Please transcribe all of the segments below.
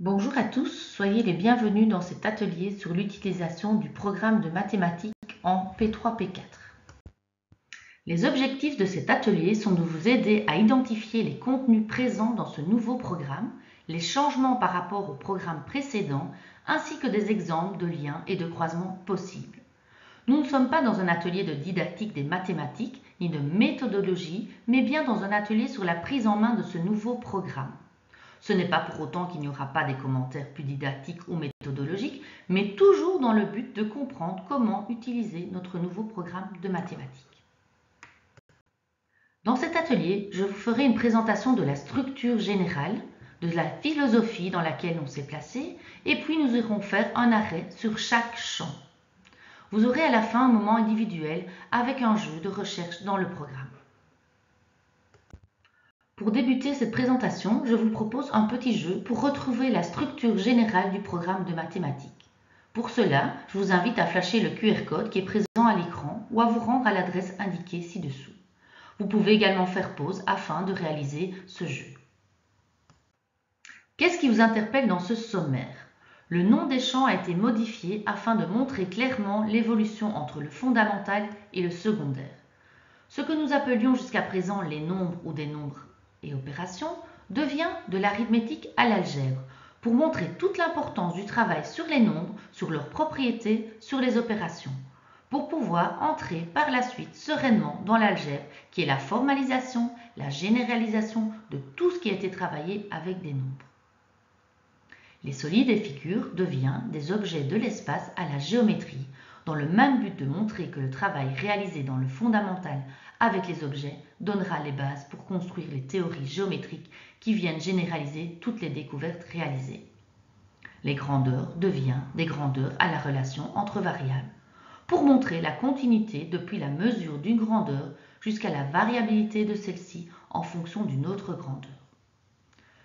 Bonjour à tous, soyez les bienvenus dans cet atelier sur l'utilisation du programme de mathématiques en P3-P4. Les objectifs de cet atelier sont de vous aider à identifier les contenus présents dans ce nouveau programme, les changements par rapport au programme précédent, ainsi que des exemples de liens et de croisements possibles. Nous ne sommes pas dans un atelier de didactique des mathématiques ni de méthodologie, mais bien dans un atelier sur la prise en main de ce nouveau programme. Ce n'est pas pour autant qu'il n'y aura pas des commentaires plus didactiques ou méthodologiques, mais toujours dans le but de comprendre comment utiliser notre nouveau programme de mathématiques. Dans cet atelier, je vous ferai une présentation de la structure générale, de la philosophie dans laquelle on s'est placé, et puis nous irons faire un arrêt sur chaque champ. Vous aurez à la fin un moment individuel avec un jeu de recherche dans le programme. Pour débuter cette présentation, je vous propose un petit jeu pour retrouver la structure générale du programme de mathématiques. Pour cela, je vous invite à flasher le QR code qui est présent à l'écran ou à vous rendre à l'adresse indiquée ci-dessous. Vous pouvez également faire pause afin de réaliser ce jeu. Qu'est-ce qui vous interpelle dans ce sommaire? Le nom des champs a été modifié afin de montrer clairement l'évolution entre le fondamental et le secondaire. Ce que nous appelions jusqu'à présent les nombres ou des nombres et opérations devient de l'arithmétique à l'algèbre pour montrer toute l'importance du travail sur les nombres, sur leurs propriétés, sur les opérations, pour pouvoir entrer par la suite sereinement dans l'algèbre qui est la formalisation, la généralisation de tout ce qui a été travaillé avec des nombres. Les solides et figures deviennent des objets de l'espace à la géométrie, dans le même but de montrer que le travail réalisé dans le fondamental avec les objets donnera les bases pour construire les théories géométriques qui viennent généraliser toutes les découvertes réalisées. Les grandeurs deviennent des grandeurs à la relation entre variables, pour montrer la continuité depuis la mesure d'une grandeur jusqu'à la variabilité de celle-ci en fonction d'une autre grandeur.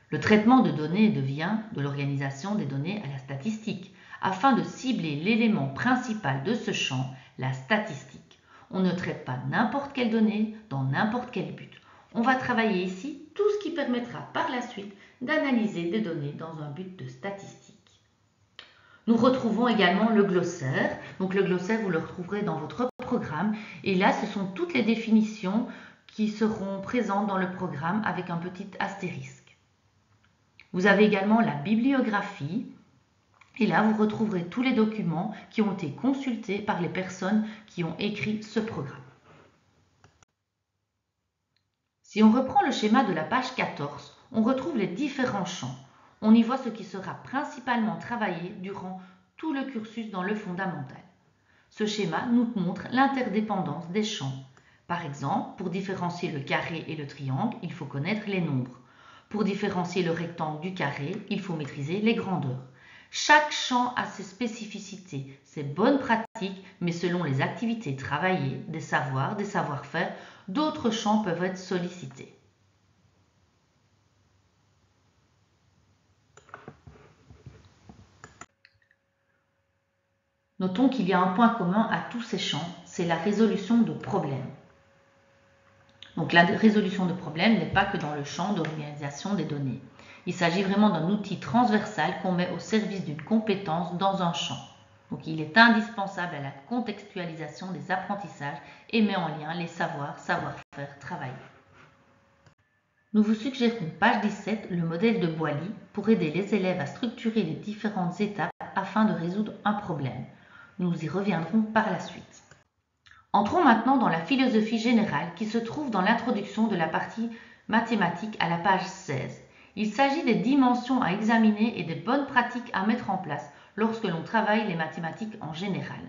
Le traitement de données devient de l'organisation des données à la statistique, afin de cibler l'élément principal de ce champ, la statistique. On ne traite pas n'importe quelle donnée dans n'importe quel but. On va travailler ici tout ce qui permettra par la suite d'analyser des données dans un but de statistique. Nous retrouvons également le glossaire. Donc le glossaire, vous le retrouverez dans votre programme. Et là, ce sont toutes les définitions qui seront présentes dans le programme avec un petit astérisque. Vous avez également la bibliographie. Et là, vous retrouverez tous les documents qui ont été consultés par les personnes qui ont écrit ce programme. Si on reprend le schéma de la page 14, on retrouve les différents champs. On y voit ce qui sera principalement travaillé durant tout le cursus dans le fondamental. Ce schéma nous montre l'interdépendance des champs. Par exemple, pour différencier le carré et le triangle, il faut connaître les nombres. Pour différencier le rectangle du carré, il faut maîtriser les grandeurs. Chaque champ a ses spécificités, ses bonnes pratiques, mais selon les activités travaillées, des savoirs, des savoir-faire, d'autres champs peuvent être sollicités. Notons qu'il y a un point commun à tous ces champs, c'est la résolution de problèmes. Donc la résolution de problèmes n'est pas que dans le champ d'organisation des données. Il s'agit vraiment d'un outil transversal qu'on met au service d'une compétence dans un champ. Donc il est indispensable à la contextualisation des apprentissages et met en lien les savoirs, savoir-faire, travailler. Nous vous suggérons, page 17, le modèle de Boilly pour aider les élèves à structurer les différentes étapes afin de résoudre un problème. Nous y reviendrons par la suite. Entrons maintenant dans la philosophie générale qui se trouve dans l'introduction de la partie mathématiques à la page 16. Il s'agit des dimensions à examiner et des bonnes pratiques à mettre en place lorsque l'on travaille les mathématiques en général.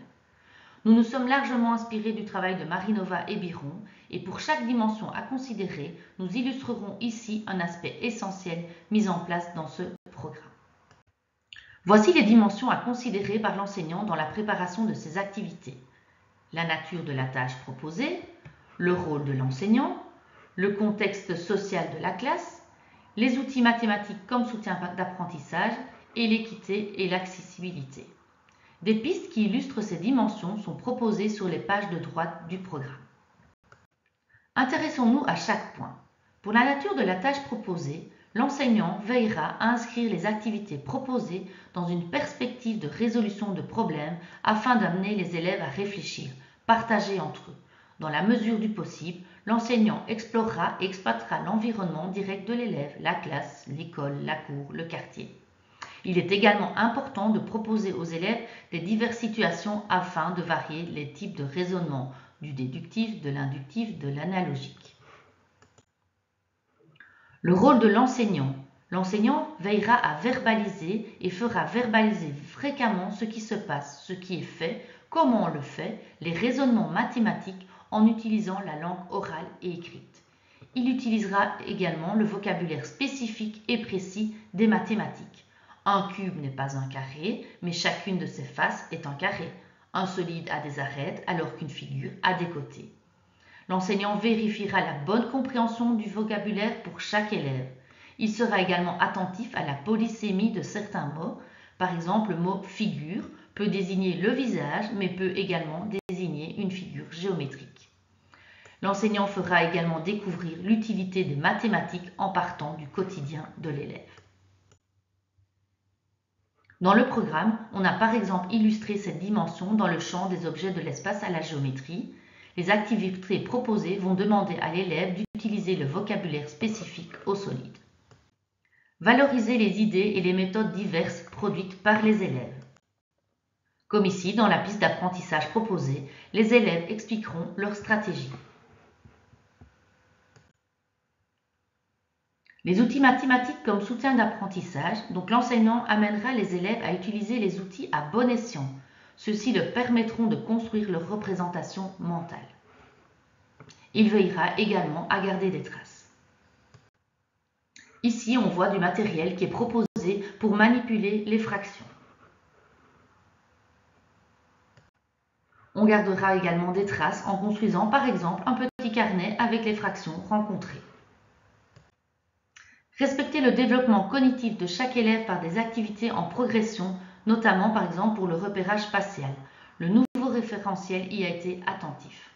Nous nous sommes largement inspirés du travail de Marinova et Biron et pour chaque dimension à considérer, nous illustrerons ici un aspect essentiel mis en place dans ce programme. Voici les dimensions à considérer par l'enseignant dans la préparation de ses activités. La nature de la tâche proposée, le rôle de l'enseignant, le contexte social de la classe, les outils mathématiques comme soutien d'apprentissage et l'équité et l'accessibilité. Des pistes qui illustrent ces dimensions sont proposées sur les pages de droite du programme. Intéressons-nous à chaque point. Pour la nature de la tâche proposée, L'enseignant veillera à inscrire les activités proposées dans une perspective de résolution de problèmes afin d'amener les élèves à réfléchir, partager entre eux. Dans la mesure du possible, l'enseignant explorera et exploitera l'environnement direct de l'élève, la classe, l'école, la cour, le quartier. Il est également important de proposer aux élèves des diverses situations afin de varier les types de raisonnement, du déductif, de l'inductif, de l'analogique. Le rôle de l'enseignant. L'enseignant veillera à verbaliser et fera verbaliser fréquemment ce qui se passe, ce qui est fait, comment on le fait, les raisonnements mathématiques en utilisant la langue orale et écrite. Il utilisera également le vocabulaire spécifique et précis des mathématiques. Un cube n'est pas un carré, mais chacune de ses faces est un carré. Un solide a des arêtes, alors qu'une figure a des côtés. L'enseignant vérifiera la bonne compréhension du vocabulaire pour chaque élève. Il sera également attentif à la polysémie de certains mots. Par exemple, le mot figure peut désigner le visage, mais peut également désigner une figure géométrique. L'enseignant fera également découvrir l'utilité des mathématiques en partant du quotidien de l'élève. Dans le programme, on a par exemple illustré cette dimension dans le champ des objets de l'espace à la géométrie. Les activités proposées vont demander à l'élève d'utiliser le vocabulaire spécifique au solide. Valoriser les idées et les méthodes diverses produites par les élèves. Comme ici, dans la piste d'apprentissage proposée, les élèves expliqueront leur stratégie. Les outils mathématiques comme soutien d'apprentissage, donc l'enseignant amènera les élèves à utiliser les outils à bon escient. Ceux-ci leur permettront de construire leur représentation mentale. Il veillera également à garder des traces. Ici, on voit du matériel qui est proposé pour manipuler les fractions. On gardera également des traces en construisant par exemple un petit carnet avec les fractions rencontrées. Respecter le développement cognitif de chaque élève par des activités en progression, notamment par exemple pour le repérage spatial. Le nouveau référentiel y a été attentif.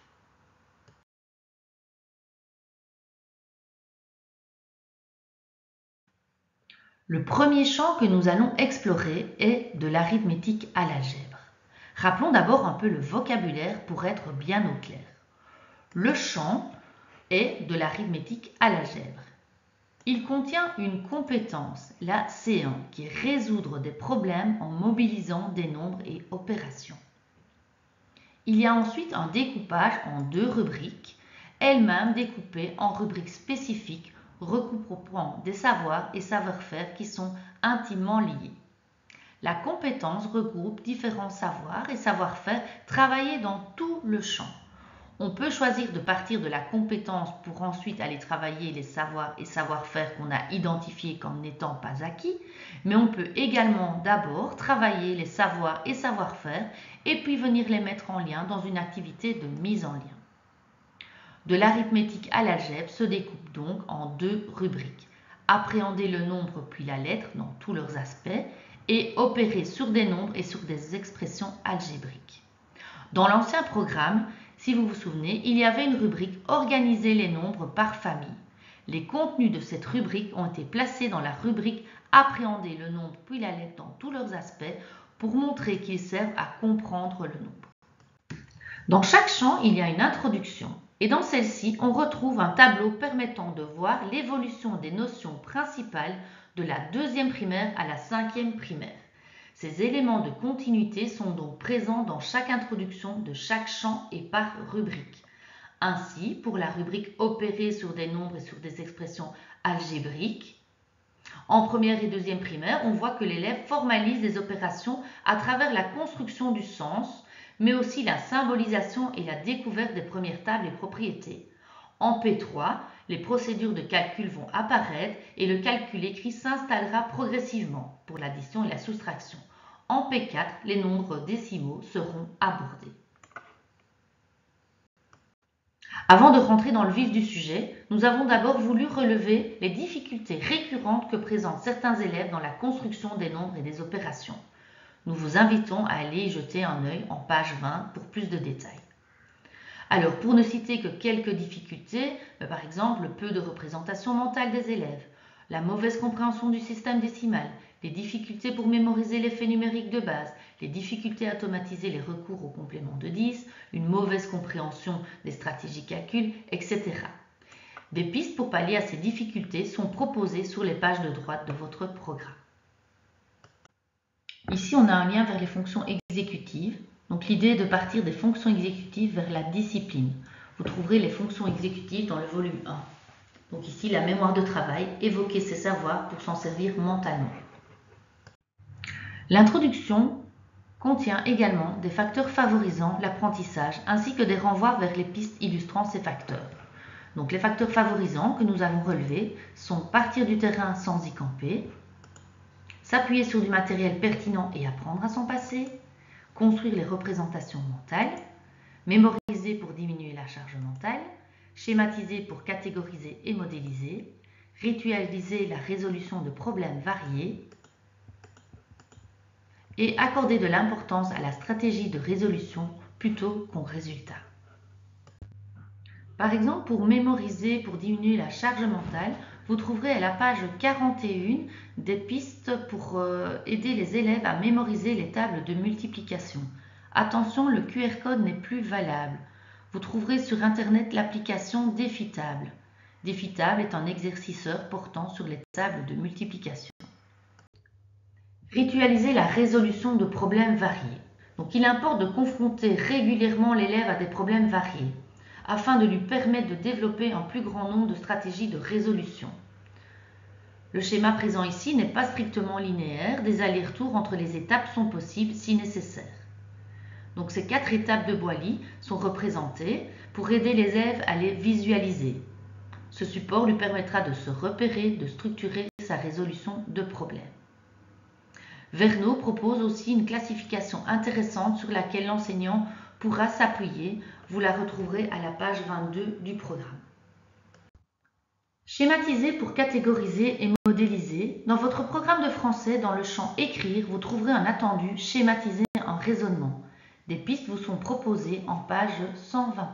Le premier champ que nous allons explorer est de l'arithmétique à l'algèbre. Rappelons d'abord un peu le vocabulaire pour être bien au clair. Le champ est de l'arithmétique à l'algèbre. Il contient une compétence, la C1, qui est résoudre des problèmes en mobilisant des nombres et opérations. Il y a ensuite un découpage en 2 rubriques, elles-mêmes découpées en rubriques spécifiques regroupant des savoirs et savoir-faire qui sont intimement liés. La compétence regroupe différents savoirs et savoir-faire travaillés dans tout le champ. On peut choisir de partir de la compétence pour ensuite aller travailler les savoirs et savoir-faire qu'on a identifiés comme n'étant pas acquis, mais on peut également d'abord travailler les savoirs et savoir-faire et puis venir les mettre en lien dans une activité de mise en lien. De l'arithmétique à l'algèbre se découpe donc en 2 rubriques. Appréhender le nombre puis la lettre dans tous leurs aspects et opérer sur des nombres et sur des expressions algébriques. Dans l'ancien programme, si vous vous souvenez, il y avait une rubrique « Organiser les nombres par famille ». Les contenus de cette rubrique ont été placés dans la rubrique « Appréhender le nombre puis la lettre dans tous leurs aspects » pour montrer qu'ils servent à comprendre le nombre. Dans chaque champ, il y a une introduction et dans celle-ci, on retrouve un tableau permettant de voir l'évolution des notions principales de la 2e primaire à la 5e primaire. Ces éléments de continuité sont donc présents dans chaque introduction de chaque champ et par rubrique. Ainsi, pour la rubrique « Opérer sur des nombres et sur des expressions algébriques », en 1re et 2e primaire, on voit que l'élève formalise les opérations à travers la construction du sens, mais aussi la symbolisation et la découverte des premières tables et propriétés. En P3, les procédures de calcul vont apparaître et le calcul écrit s'installera progressivement pour l'addition et la soustraction. En P4, les nombres décimaux seront abordés. Avant de rentrer dans le vif du sujet, nous avons d'abord voulu relever les difficultés récurrentes que présentent certains élèves dans la construction des nombres et des opérations. Nous vous invitons à aller y jeter un œil en page 20 pour plus de détails. Alors, pour ne citer que quelques difficultés, par exemple, le peu de représentation mentale des élèves, la mauvaise compréhension du système décimal, les difficultés pour mémoriser les faits numériques de base, les difficultés à automatiser les recours au complément de 10, une mauvaise compréhension des stratégies calcul, etc. Des pistes pour pallier à ces difficultés sont proposées sur les pages de droite de votre programme. Ici, on a un lien vers les fonctions exécutives. Donc l'idée est de partir des fonctions exécutives vers la discipline. Vous trouverez les fonctions exécutives dans le volume 1. Donc ici, la mémoire de travail, évoquer ses savoirs pour s'en servir mentalement. L'introduction contient également des facteurs favorisant l'apprentissage ainsi que des renvois vers les pistes illustrant ces facteurs. Donc les facteurs favorisants que nous avons relevés sont partir du terrain sans y camper, s'appuyer sur du matériel pertinent et apprendre à s'en passer, construire les représentations mentales, mémoriser pour diminuer la charge mentale, schématiser pour catégoriser et modéliser, ritualiser la résolution de problèmes variés et accorder de l'importance à la stratégie de résolution plutôt qu'au résultat. Par exemple, pour mémoriser pour diminuer la charge mentale, vous trouverez à la page 41 des pistes pour aider les élèves à mémoriser les tables de multiplication. Attention, le QR code n'est plus valable. Vous trouverez sur Internet l'application Défitable. Défitable est un exerciceur portant sur les tables de multiplication. Ritualiser la résolution de problèmes variés. Donc, il importe de confronter régulièrement l'élève à des problèmes variés, afin de lui permettre de développer un plus grand nombre de stratégies de résolution. Le schéma présent ici n'est pas strictement linéaire, des allers-retours entre les étapes sont possibles si nécessaire. Donc ces 4 étapes de Boily sont représentées pour aider les élèves à les visualiser. Ce support lui permettra de se repérer, de structurer sa résolution de problèmes. Verneau propose aussi une classification intéressante sur laquelle l'enseignant pourra s'appuyer. Vous la retrouverez à la page 22 du programme. Schématiser pour catégoriser et modéliser. Dans votre programme de français, dans le champ Écrire, vous trouverez un attendu Schématiser un raisonnement. Des pistes vous sont proposées en page 129.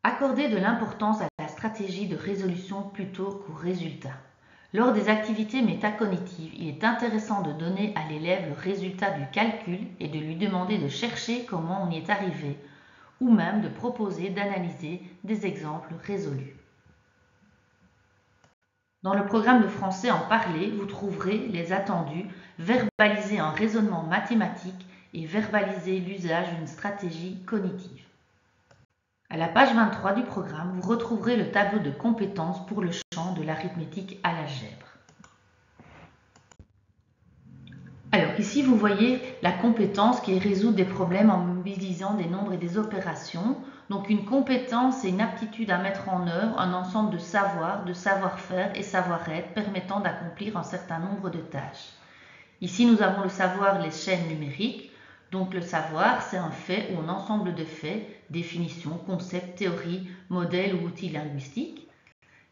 Accorder de l'importance à la stratégie de résolution plutôt qu'au résultat. Lors des activités métacognitives, il est intéressant de donner à l'élève le résultat du calcul et de lui demander de chercher comment on y est arrivé, ou même de proposer d'analyser des exemples résolus. Dans le programme de français en parler, vous trouverez les attendus verbaliser un raisonnement mathématique et verbaliser l'usage d'une stratégie cognitive. À la page 23 du programme, vous retrouverez le tableau de compétences pour le champ de l'arithmétique à l'algèbre. Alors ici, vous voyez la compétence qui est résoudre des problèmes en mobilisant des nombres et des opérations. Donc une compétence, c'est une aptitude à mettre en œuvre un ensemble de savoirs, de savoir-faire et savoir-être permettant d'accomplir un certain nombre de tâches. Ici, nous avons le savoir, les chaînes numériques. Donc le savoir, c'est un fait ou un ensemble de faits, définitions, concepts, théories, modèles ou outils linguistiques.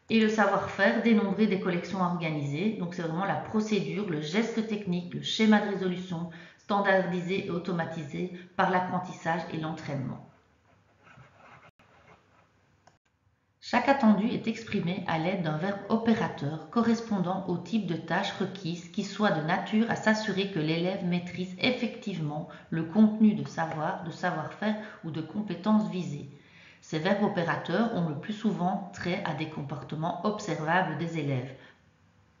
Et le savoir-faire, dénombrer des collections organisées. Donc c'est vraiment la procédure, le geste technique, le schéma de résolution, standardisé et automatisé par l'apprentissage et l'entraînement. Chaque attendu est exprimé à l'aide d'un verbe opérateur correspondant au type de tâche requise qui soit de nature à s'assurer que l'élève maîtrise effectivement le contenu de savoir, de savoir-faire ou de compétences visées. Ces verbes opérateurs ont le plus souvent trait à des comportements observables des élèves.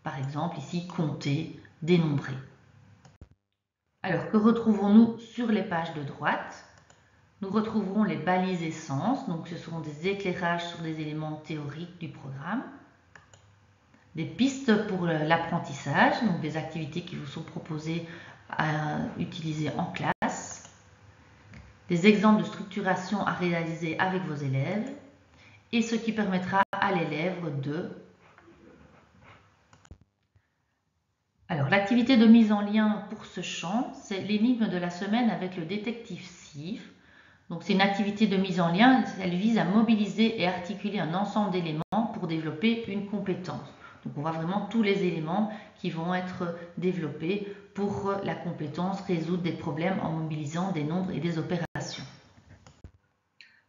Par exemple, ici, compter, dénombrer. Alors, que retrouvons-nous sur les pages de droite ? Nous retrouverons les balises et sens, donc ce seront des éclairages sur des éléments théoriques du programme, des pistes pour l'apprentissage, donc des activités qui vous sont proposées à utiliser en classe, des exemples de structuration à réaliser avec vos élèves, et ce qui permettra à l'élève de... Alors, l'activité de mise en lien pour ce champ, c'est l'énigme de la semaine avec le détective SIF. Donc c'est une activité de mise en lien, elle vise à mobiliser et articuler un ensemble d'éléments pour développer une compétence. Donc on voit vraiment tous les éléments qui vont être développés pour la compétence résoudre des problèmes en mobilisant des nombres et des opérations.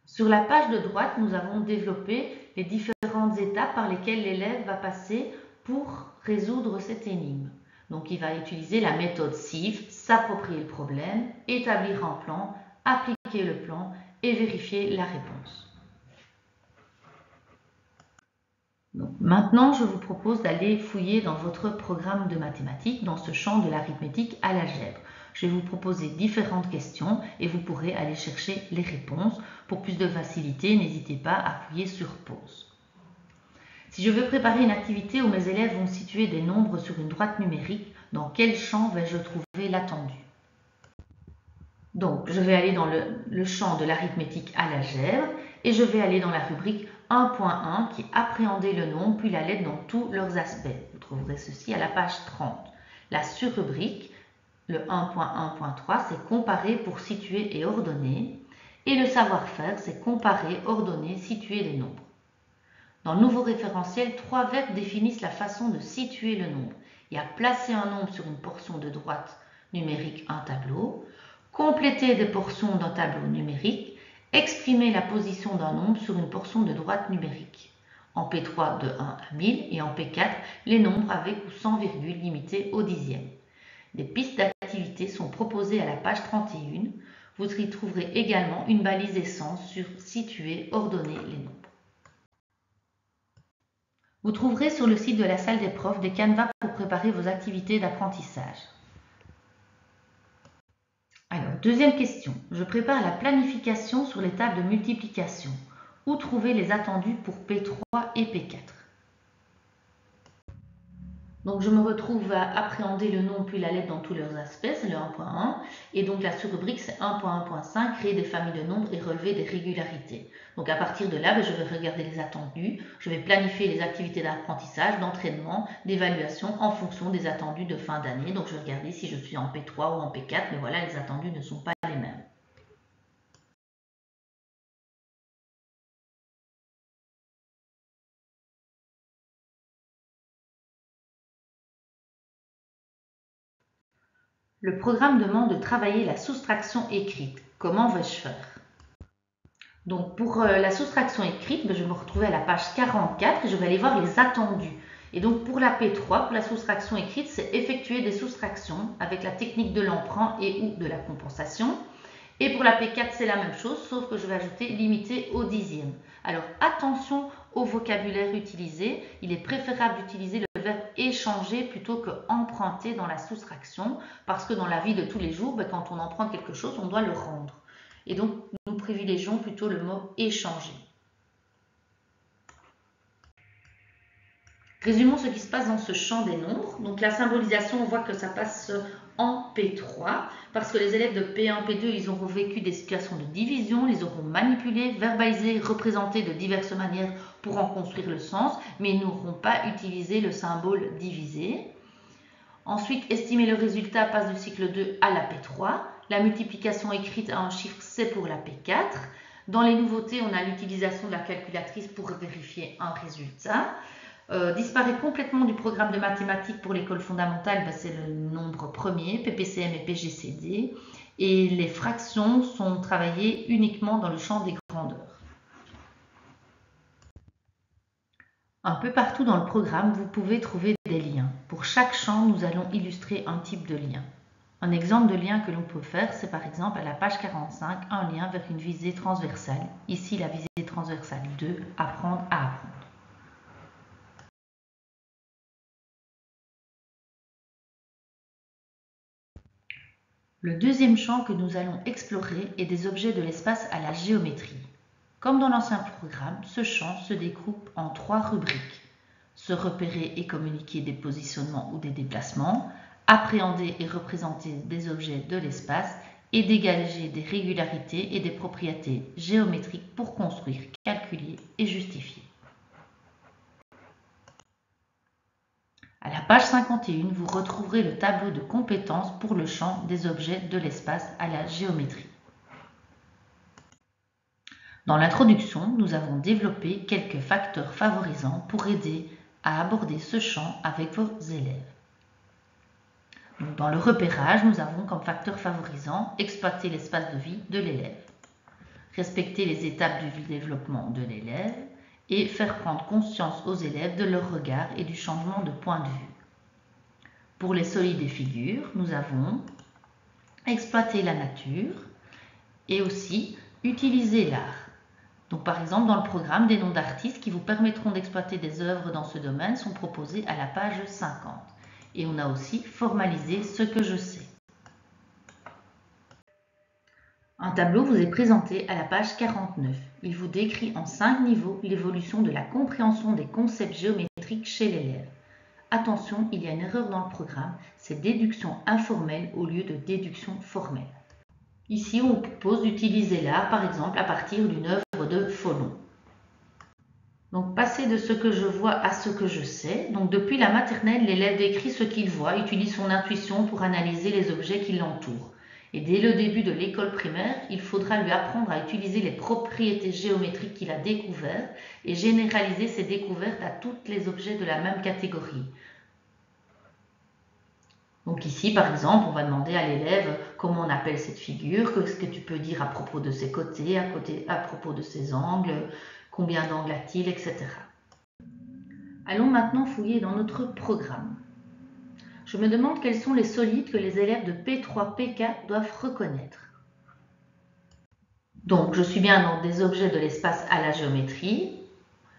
Sur la page de droite, nous avons développé les différentes étapes par lesquelles l'élève va passer pour résoudre cette énigme. Donc il va utiliser la méthode SIEVE, s'approprier le problème, établir un plan, appliquer le plan et vérifier la réponse. Donc, maintenant, je vous propose d'aller fouiller dans votre programme de mathématiques, dans ce champ de l'arithmétique à l'algèbre. Je vais vous proposer différentes questions et vous pourrez aller chercher les réponses. Pour plus de facilité, n'hésitez pas à appuyer sur pause. Si je veux préparer une activité où mes élèves vont situer des nombres sur une droite numérique, dans quel champ vais-je trouver l'attendu? Donc, je vais aller dans le champ de l'arithmétique à l'algèbre et je vais aller dans la rubrique 1.1 qui est appréhender le nombre puis la lettre dans tous leurs aspects. Vous trouverez ceci à la page 30. La surrubrique, le 1.1.3, c'est comparer pour situer et ordonner. Et le savoir-faire, c'est comparer, ordonner, situer les nombres. Dans le nouveau référentiel, 3 verbes définissent la façon de situer le nombre. Il y a placer un nombre sur une portion de droite numérique, un tableau, compléter des portions d'un tableau numérique, exprimer la position d'un nombre sur une portion de droite numérique. En P3 de 1 à 1000 et en P4, les nombres avec ou sans virgule limités au dixième. Des pistes d'activité sont proposées à la page 31. Vous y trouverez également une balise essence sur situer, ordonner les nombres. Vous trouverez sur le site de la salle des profs des canevas pour préparer vos activités d'apprentissage. Alors, deuxième question. Je prépare la planification sur les tables de multiplication. Où trouver les attendus pour P3 et P4? Donc, je me retrouve à appréhender le nom puis la lettre dans tous leurs aspects, c'est le 1.1. Et donc, la sous-rubrique, c'est 1.1.5, créer des familles de nombres et relever des régularités. Donc, à partir de là, je vais regarder les attendus, je vais planifier les activités d'apprentissage, d'entraînement, d'évaluation en fonction des attendus de fin d'année. Donc, je vais regarder si je suis en P3 ou en P4, mais voilà, les attendus ne sont pas les mêmes. Le programme demande de travailler la soustraction écrite. Comment vais-je faire? Donc pour la soustraction écrite, je vais me retrouver à la page 44 et je vais aller voir les attendus. Et donc pour la P3, pour la soustraction écrite, c'est effectuer des soustractions avec la technique de l'emprunt et ou de la compensation. Et pour la P4, c'est la même chose, sauf que je vais ajouter limité au dixième. Alors attention au vocabulaire utilisé. Il est préférable d'utiliser le verbe échanger plutôt que emprunter dans la soustraction, parce que dans la vie de tous les jours, quand on emprunte quelque chose, on doit le rendre. Et donc, nous privilégions plutôt le mot échanger. Résumons ce qui se passe dans ce champ des nombres. Donc la symbolisation, on voit que ça passe en P3 parce que les élèves de P1, P2, ils auront vécu des situations de division, ils auront manipulé, verbalisé, représenté de diverses manières pour en construire le sens, mais ils n'auront pas utilisé le symbole divisé. Ensuite, estimer le résultat passe du cycle 2 à la P3. La multiplication écrite à un chiffre, c'est pour la P4. Dans les nouveautés, on a l'utilisation de la calculatrice pour vérifier un résultat. Disparaît complètement du programme de mathématiques pour l'école fondamentale, c'est le nombre premier, PPCM et PGCD. Et les fractions sont travaillées uniquement dans le champ des grandeurs. Un peu partout dans le programme, vous pouvez trouver des liens. Pour chaque champ, nous allons illustrer un type de lien. Un exemple de lien que l'on peut faire, c'est par exemple à la page 45, un lien vers une visée transversale. Ici, la visée transversale 2, apprendre à apprendre. Le deuxième champ que nous allons explorer est des objets de l'espace à la géométrie. Comme dans l'ancien programme, ce champ se découpe en 3 rubriques. Se repérer et communiquer des positionnements ou des déplacements, appréhender et représenter des objets de l'espace et dégager des régularités et des propriétés géométriques pour construire, calculer et justifier. À la page 51, vous retrouverez le tableau de compétences pour le champ des objets de l'espace à la géométrie. Dans l'introduction, nous avons développé quelques facteurs favorisants pour aider à aborder ce champ avec vos élèves. Donc, dans le repérage, nous avons comme facteur favorisant exploiter l'espace de vie de l'élève, respecter les étapes du développement de l'élève et faire prendre conscience aux élèves de leur regard et du changement de point de vue. Pour les solides et figures, nous avons exploité la nature et aussi utiliser l'art. Donc par exemple, dans le programme, des noms d'artistes qui vous permettront d'exploiter des œuvres dans ce domaine sont proposés à la page 50. Et on a aussi formalisé ce que je sais. Un tableau vous est présenté à la page 49. Il vous décrit en 5 niveaux l'évolution de la compréhension des concepts géométriques chez l'élève. Attention, il y a une erreur dans le programme, c'est déduction informelle au lieu de déduction formelle. Ici, on vous propose d'utiliser l'art, par exemple, à partir d'une œuvre de Folon. Donc, passer de ce que je vois à ce que je sais. Donc, depuis la maternelle, l'élève décrit ce qu'il voit, utilise son intuition pour analyser les objets qui l'entourent. Et dès le début de l'école primaire, il faudra lui apprendre à utiliser les propriétés géométriques qu'il a découvertes et généraliser ces découvertes à tous les objets de la même catégorie. Donc ici, par exemple, on va demander à l'élève comment on appelle cette figure, qu'est-ce que tu peux dire à propos de ses côtés, à propos de ses angles, combien d'angles a-t-il, etc. Allons maintenant fouiller dans notre programme. Je me demande quels sont les solides que les élèves de P3, P4 doivent reconnaître. Donc, je suis bien dans des objets de l'espace à la géométrie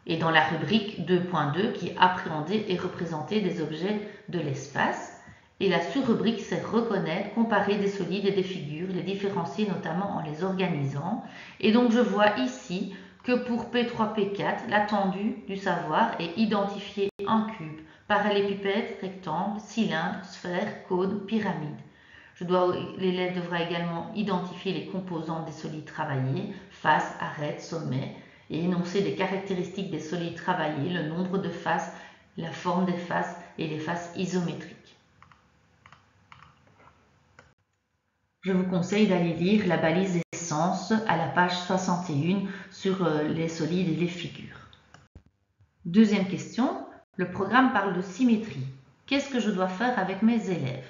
et dans la rubrique 2.2 qui est appréhender et représenter des objets de l'espace. Et la sous-rubrique, c'est reconnaître, comparer des solides et des figures, les différencier notamment en les organisant. Et donc, je vois ici que pour P3, P4, l'attendu du savoir est identifier un cube, parallélépipède, rectangle, cylindre, sphère, cône, pyramide. L'élève devra également identifier les composantes des solides travaillés, face, arête, sommet, et énoncer des caractéristiques des solides travaillés, le nombre de faces, la forme des faces et les faces isométriques. Je vous conseille d'aller lire la balise essence à la page 61 sur les solides et les figures. Deuxième question, le programme parle de symétrie. Qu'est-ce que je dois faire avec mes élèves?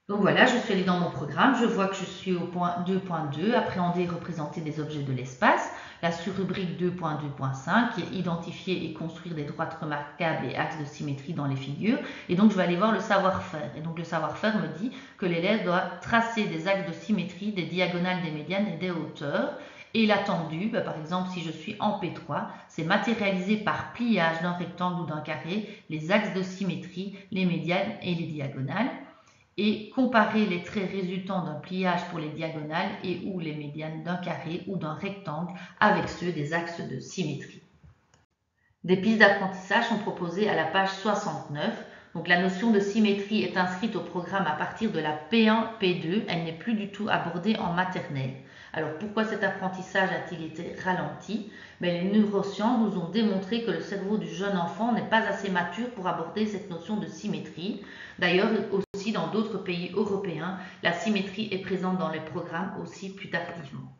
Donc voilà, je suis allée dans mon programme, je vois que je suis au point 2.2, appréhender et représenter des objets de l'espace, la sous-rubrique 2.2.5 qui est identifier et construire des droites remarquables et axes de symétrie dans les figures. Et donc je vais aller voir le savoir-faire. Et donc le savoir-faire me dit que l'élève doit tracer des axes de symétrie, des diagonales, des médianes et des hauteurs. Et l'attendu, par exemple si je suis en P3, c'est matérialiser par pliage d'un rectangle ou d'un carré les axes de symétrie, les médianes et les diagonales, et comparer les traits résultant d'un pliage pour les diagonales et ou les médianes d'un carré ou d'un rectangle avec ceux des axes de symétrie. Des pistes d'apprentissage sont proposées à la page 69. Donc la notion de symétrie est inscrite au programme à partir de la P1, P2. Elle n'est plus du tout abordée en maternelle. Alors pourquoi cet apprentissage a-t-il été ralenti? Les neurosciences nous ont démontré que le cerveau du jeune enfant n'est pas assez mature pour aborder cette notion de symétrie. D'ailleurs, aussi dans d'autres pays européens, la symétrie est présente dans les programmes aussi plus tardivement.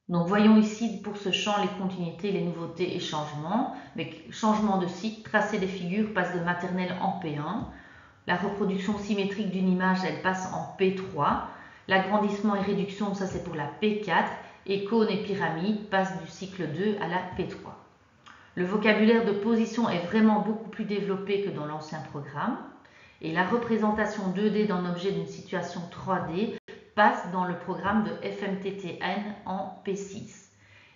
Donc voyons ici pour ce champ les continuités, les nouveautés et changements. Avec changement de cycle, tracer des figures passe de maternelle en P1. La reproduction symétrique d'une image, elle passe en P3. L'agrandissement et réduction, ça c'est pour la P4. Et cône et pyramide passent du cycle 2 à la P3. Le vocabulaire de position est vraiment beaucoup plus développé que dans l'ancien programme. Et la représentation 2D d'un objet d'une situation 3D passe dans le programme de FMTTN en P6.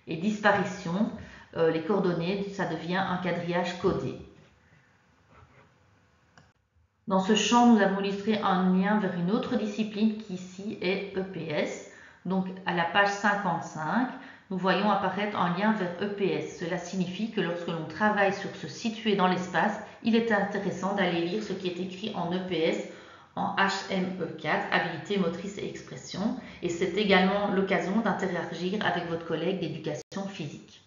Et disparition, les coordonnées, ça devient un quadrillage codé. Dans ce champ, nous avons illustré un lien vers une autre discipline qui ici est EPS. Donc à la page 55, nous voyons apparaître un lien vers EPS. Cela signifie que lorsque l'on travaille sur se situer dans l'espace, il est intéressant d'aller lire ce qui est écrit en EPS en HME4, habilité motrice et expression. Et c'est également l'occasion d'interagir avec votre collègue d'éducation physique.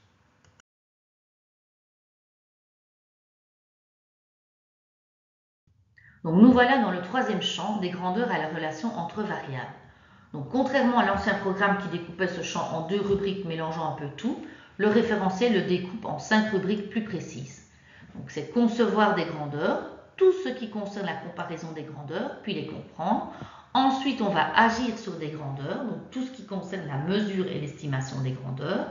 Donc nous voilà dans le troisième champ des grandeurs à la relation entre variables. Donc contrairement à l'ancien programme qui découpait ce champ en 2 rubriques mélangeant un peu tout, le référentiel le découpe en 5 rubriques plus précises. Donc c'est concevoir des grandeurs, tout ce qui concerne la comparaison des grandeurs, puis les comprendre. Ensuite, on va agir sur des grandeurs, donc tout ce qui concerne la mesure et l'estimation des grandeurs.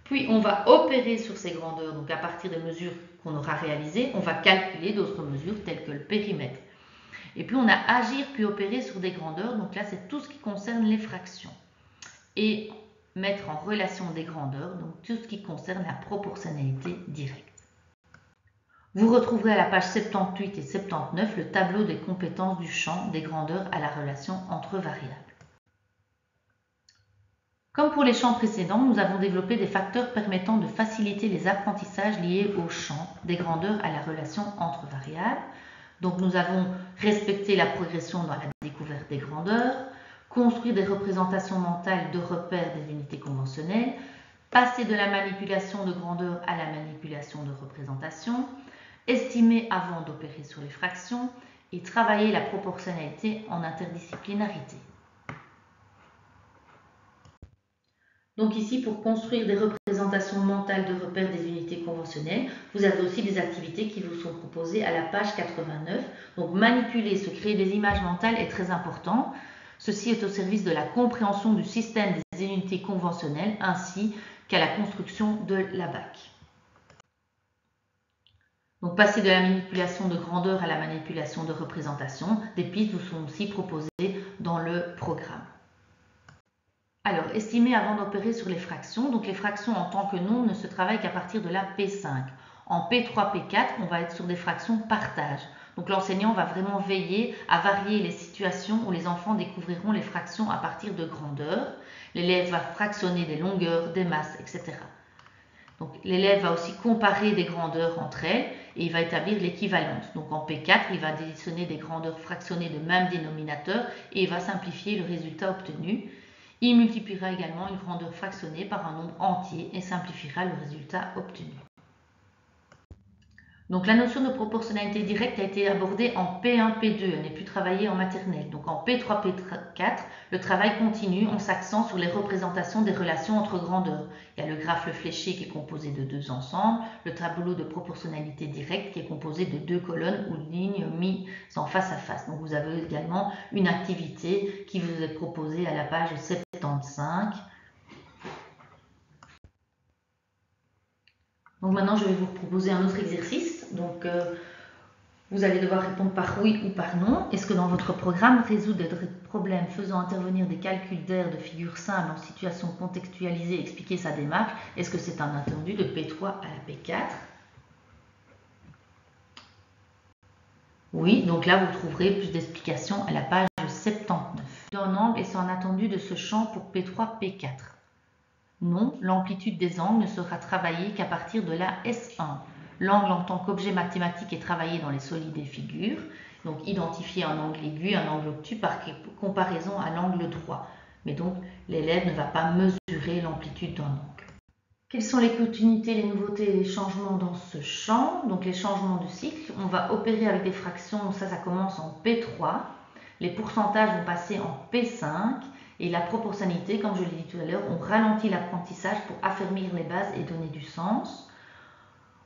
Puis, on va opérer sur ces grandeurs, donc à partir des mesures qu'on aura réalisées, on va calculer d'autres mesures telles que le périmètre. Et puis, on a agir puis opérer sur des grandeurs, donc là, c'est tout ce qui concerne les fractions. Et mettre en relation des grandeurs, donc tout ce qui concerne la proportionnalité directe. Vous retrouverez à la page 78 et 79 le tableau des compétences du champ des grandeurs à la relation entre variables. Comme pour les champs précédents, nous avons développé des facteurs permettant de faciliter les apprentissages liés au champ des grandeurs à la relation entre variables. Donc nous avons respecté la progression dans la découverte des grandeurs, construit des représentations mentales de repères des unités conventionnelles, passer de la manipulation de grandeur à la manipulation de représentation, estimer avant d'opérer sur les fractions et travailler la proportionnalité en interdisciplinarité. Donc ici, pour construire des représentations mentales de repères des unités conventionnelles, vous avez aussi des activités qui vous sont proposées à la page 89. Donc manipuler, se créer des images mentales est très important. Ceci est au service de la compréhension du système des unités conventionnelles ainsi qu'à la construction de la BAC. Donc passer de la manipulation de grandeur à la manipulation de représentation, des pistes vous sont aussi proposées dans le programme. Alors, estimer avant d'opérer sur les fractions. Donc les fractions en tant que nombre ne se travaillent qu'à partir de la P5. En P3, P4, on va être sur des fractions partage. Donc l'enseignant va vraiment veiller à varier les situations où les enfants découvriront les fractions à partir de grandeur. L'élève va fractionner des longueurs, des masses, etc. Donc l'élève va aussi comparer des grandeurs entre elles et il va établir l'équivalence. Donc en P4, il va additionner des grandeurs fractionnées de même dénominateur et il va simplifier le résultat obtenu. Il multipliera également une grandeur fractionnée par un nombre entier et simplifiera le résultat obtenu. Donc la notion de proportionnalité directe a été abordée en P1, P2, elle n'est plus travaillée en maternelle. Donc en P3, P4, le travail continue en s'axant sur les représentations des relations entre grandeurs. Il y a le graphe fléché qui est composé de deux ensembles, le tableau de proportionnalité directe qui est composé de deux colonnes ou lignes mises en face à face. Donc vous avez également une activité qui vous est proposée à la page 75. Donc maintenant, je vais vous proposer un autre exercice. Donc, vous allez devoir répondre par oui ou par non. Est-ce que dans votre programme, résoudre des problèmes faisant intervenir des calculs d'aires de figures simples en situation contextualisée, expliquer sa démarche, est-ce que c'est un attendu de P3 à la P4? Oui, donc là, vous trouverez plus d'explications à la page 79. D'un angle et c'est un attendu de ce champ pour P3, P4. Non, l'amplitude des angles ne sera travaillée qu'à partir de la S1. L'angle en tant qu'objet mathématique est travaillé dans les solides des figures. Donc identifier un angle aigu, un angle obtus par comparaison à l'angle droit. Mais donc l'élève ne va pas mesurer l'amplitude d'un angle. Quelles sont les continuités, les nouveautés et les changements dans ce champ? Donc les changements du cycle, on va opérer avec des fractions, ça commence en P3. Les pourcentages vont passer en P5. Et la proportionnalité, comme je l'ai dit tout à l'heure, on ralentit l'apprentissage pour affermir les bases et donner du sens.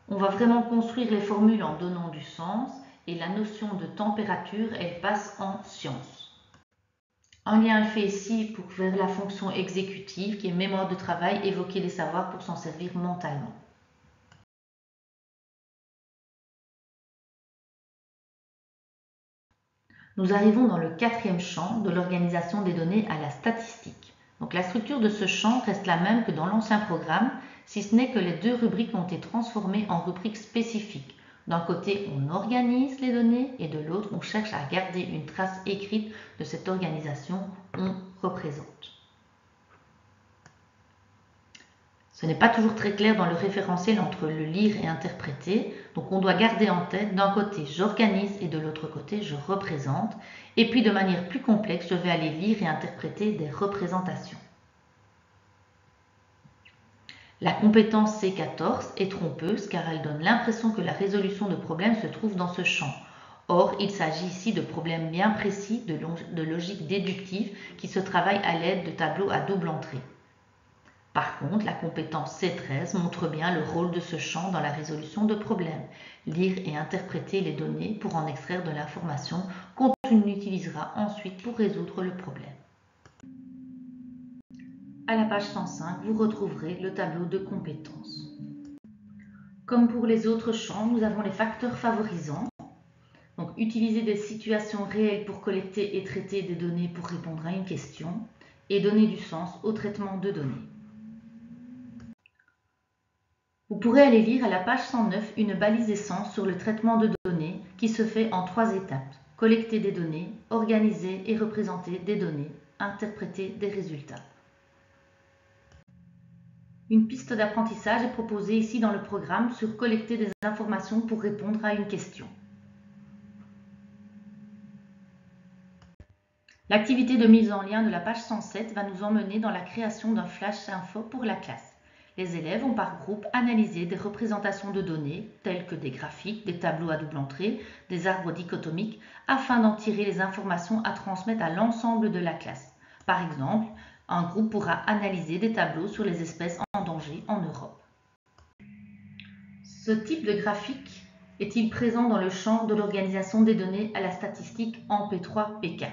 On va vraiment construire les formules en donnant du sens et la notion de température, elle passe en sciences. Un lien est fait ici vers la fonction exécutive qui est mémoire de travail, évoquer les savoirs pour s'en servir mentalement. Nous arrivons dans le quatrième champ de l'organisation des données à la statistique. Donc la structure de ce champ reste la même que dans l'ancien programme, si ce n'est que les deux rubriques ont été transformées en rubriques spécifiques. D'un côté, on organise les données et de l'autre, on cherche à garder une trace écrite de cette organisation, on représente. Ce n'est pas toujours très clair dans le référentiel entre le lire et interpréter, donc on doit garder en tête, d'un côté j'organise et de l'autre côté je représente, et puis de manière plus complexe, je vais aller lire et interpréter des représentations. La compétence C14 est trompeuse car elle donne l'impression que la résolution de problèmes se trouve dans ce champ. Or, il s'agit ici de problèmes bien précis de logique déductive qui se travaillent à l'aide de tableaux à double entrée. Par contre, la compétence C13 montre bien le rôle de ce champ dans la résolution de problèmes. Lire et interpréter les données pour en extraire de l'information contre une utilisation utilisera ensuite pour résoudre le problème. À la page 105, vous retrouverez le tableau de compétences. Comme pour les autres champs, nous avons les facteurs favorisants. Donc, utiliser des situations réelles pour collecter et traiter des données pour répondre à une question et donner du sens au traitement de données. Vous pourrez aller lire à la page 109 une balise essence sur le traitement de données qui se fait en 3 étapes. Collecter des données, organiser et représenter des données, interpréter des résultats. Une piste d'apprentissage est proposée ici dans le programme sur collecter des informations pour répondre à une question. L'activité de mise en lien de la page 107 va nous emmener dans la création d'un flash info pour la classe. Les élèves ont par groupe analysé des représentations de données telles que des graphiques, des tableaux à double entrée, des arbres dichotomiques afin d'en tirer les informations à transmettre à l'ensemble de la classe. Par exemple, un groupe pourra analyser des tableaux sur les espèces en danger en Europe. Ce type de graphique est-il présent dans le champ de l'organisation des données à la statistique en P3, P4?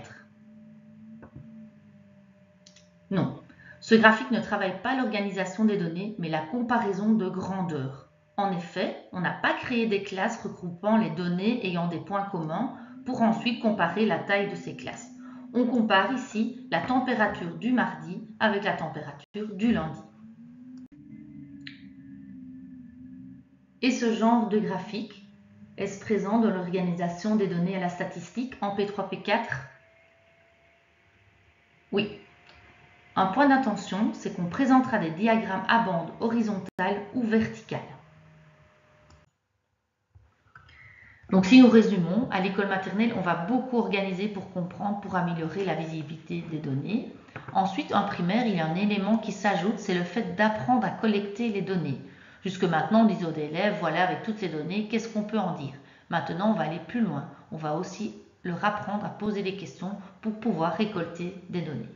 Non. Ce graphique ne travaille pas l'organisation des données, mais la comparaison de grandeur. En effet, on n'a pas créé des classes regroupant les données ayant des points communs pour ensuite comparer la taille de ces classes. On compare ici la température du mardi avec la température du lundi. Et ce genre de graphique, est-ce présent dans l'organisation des données à la statistique en P3, P4? Oui. Un point d'attention, c'est qu'on présentera des diagrammes à bande horizontale ou verticale. Donc si nous résumons, à l'école maternelle, on va beaucoup organiser pour comprendre, pour améliorer la visibilité des données. Ensuite, en primaire, il y a un élément qui s'ajoute, c'est le fait d'apprendre à collecter les données. Jusque maintenant, on disait aux élèves, voilà, avec toutes ces données, qu'est-ce qu'on peut en dire? Maintenant, on va aller plus loin. On va aussi leur apprendre à poser des questions pour pouvoir récolter des données.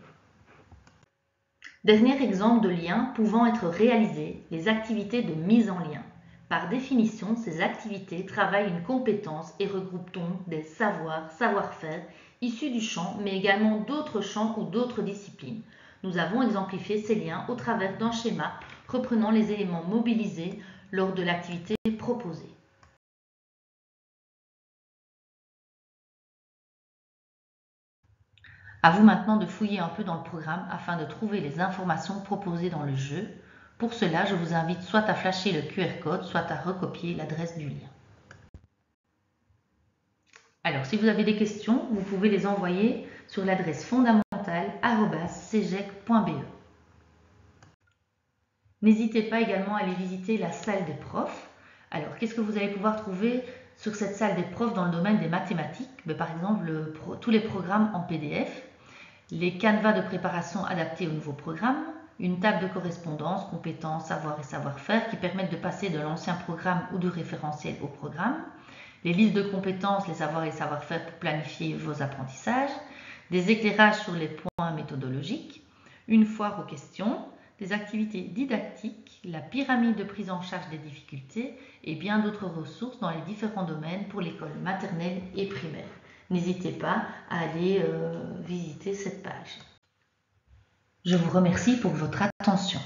Dernier exemple de lien pouvant être réalisé, les activités de mise en lien. Par définition, ces activités travaillent une compétence et regroupent donc des savoirs, savoir-faire issus du champ, mais également d'autres champs ou d'autres disciplines. Nous avons exemplifié ces liens au travers d'un schéma reprenant les éléments mobilisés lors de l'activité proposée. À vous maintenant de fouiller un peu dans le programme afin de trouver les informations proposées dans le jeu. Pour cela, je vous invite soit à flasher le QR code, soit à recopier l'adresse du lien. Alors, si vous avez des questions, vous pouvez les envoyer sur l'adresse fondamentale@cegec.be. N'hésitez pas également à aller visiter la salle des profs. Alors, qu'est-ce que vous allez pouvoir trouver sur cette salle des profs dans le domaine des mathématiques? Par exemple, tous les programmes en PDF, les canevas de préparation adaptés au nouveau programme, une table de correspondance, compétences, savoir et savoir-faire qui permettent de passer de l'ancien programme ou du référentiel au programme, les listes de compétences, les savoirs et savoir-faire pour planifier vos apprentissages, des éclairages sur les points méthodologiques, une foire aux questions, des activités didactiques, la pyramide de prise en charge des difficultés et bien d'autres ressources dans les différents domaines pour l'école maternelle et primaire. N'hésitez pas à aller visiter cette page. Je vous remercie pour votre attention.